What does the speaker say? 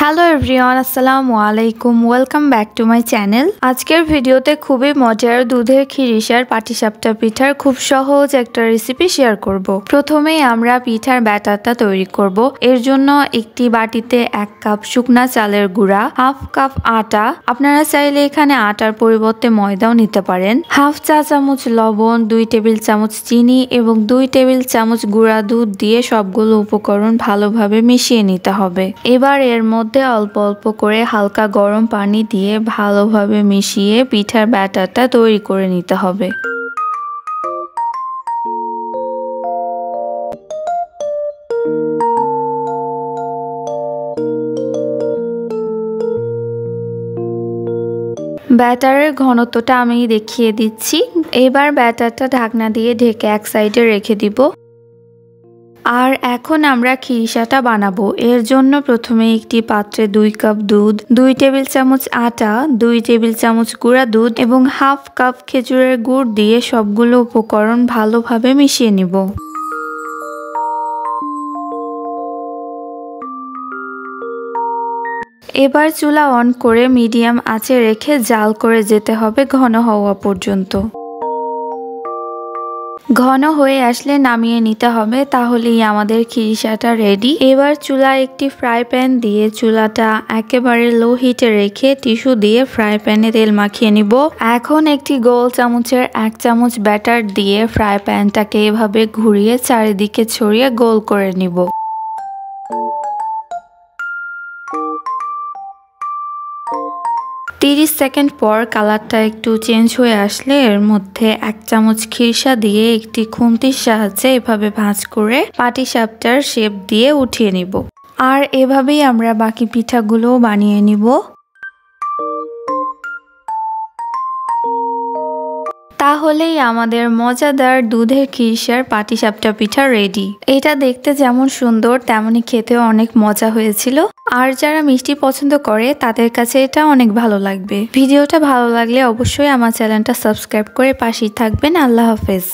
Hello everyone, আসসালামু আলাইকুম। Welcome back to my channel. আজকের ভিডিওতে খুবই মজার দুধের খিরিসার পাটিসাপটা পিঠার খুব সহজ একটা রেসিপি শেয়ার করব। প্রথমেই আমরা পিঠার ব্যাটারটা তৈরি করব। এর জন্য একটি বাটিতে 1 কাপ শুকনা চালের গুঁড়া, হাফ কাপ আটা, আপনারা চাইলে এখানে আটার পরিবর্তে ময়দাও নিতে পারেন, হাফ চা চামচ লবণ, 2 টেবিল চামচ চিনি এবং 2 টেবিল চামচ গুঁড়া দুধ দিয়ে সবগুলো উপকরণ ভালোভাবে মিশিয়ে নিতে হবে। এবার এর মধ্যে অল্প অল্প করে হালকা গরম পানি দিয়ে ভালোভাবে মিশিয়ে পিঠার ব্যাটারটা তৈরি করে নিতে হবে। ব্যাটারের ঘনত্বটা আমি দেখিয়ে দিচ্ছি। এবার ব্যাটারটা ঢাকনা দিয়ে ঢেকে এক সাইডে রেখে দিব। আর এখন আমরা খিরিসাটা বানাবো। এর জন্য প্রথমে একটি পাত্রে 2 কাপ দুধ, 2 টেবিল চামচ আটা, 2 টেবিল চামচ গুঁড়া দুধ এবং হাফ কাপ খেজুরের গুড় দিয়ে সবগুলো উপকরণ ভালোভাবে মিশিয়ে নিব। এবার চুলা অন করে মিডিয়াম আঁচে রেখে জাল করে যেতে হবে ঘন হওয়া পর্যন্ত। ঘন হয়ে আসলে নামিয়ে নিতে হবে, তাহলেই আমাদের খিরিসাটা রেডি। এবার চুলায় একটি ফ্রাই প্যান দিয়ে চুলাটা একেবারে লো হিটে রেখে টিস্যু দিয়ে ফ্রাই প্যানে তেল মাখিয়ে নিব। এখন একটি গোল চামচের 1 চামচ ব্যাটার দিয়ে ফ্রাই প্যানটাকে এভাবে ঘুরিয়ে চারিদিকে ছড়িয়ে গোল করে নিব। তিরিশ সেকেন্ড পর কালারটা একটু চেঞ্জ হয়ে আসলে এর মধ্যে 1 চামচ খিরসা দিয়ে একটি খুন্তির সাহায্যে এভাবে ভাঁজ করে পাটিসাপটার শেপ দিয়ে উঠিয়ে নিব। আর এভাবেই আমরা বাকি পিঠাগুলো বানিয়ে নিব। তাহলেই আমাদের মজাদার দুধের খিরিসার পাটিসাপটা পিঠা রেডি। এটা দেখতে যেমন সুন্দর তেমনি খেতেও অনেক মজা হয়েছিল। আর যারা মিষ্টি পছন্দ করে তাদের কাছে এটা অনেক ভালো লাগবে। ভিডিওটা ভালো লাগলে অবশ্যই আমার চ্যানেলটা সাবস্ক্রাইব করে পাশেই থাকবেন। আল্লাহ হাফেজ।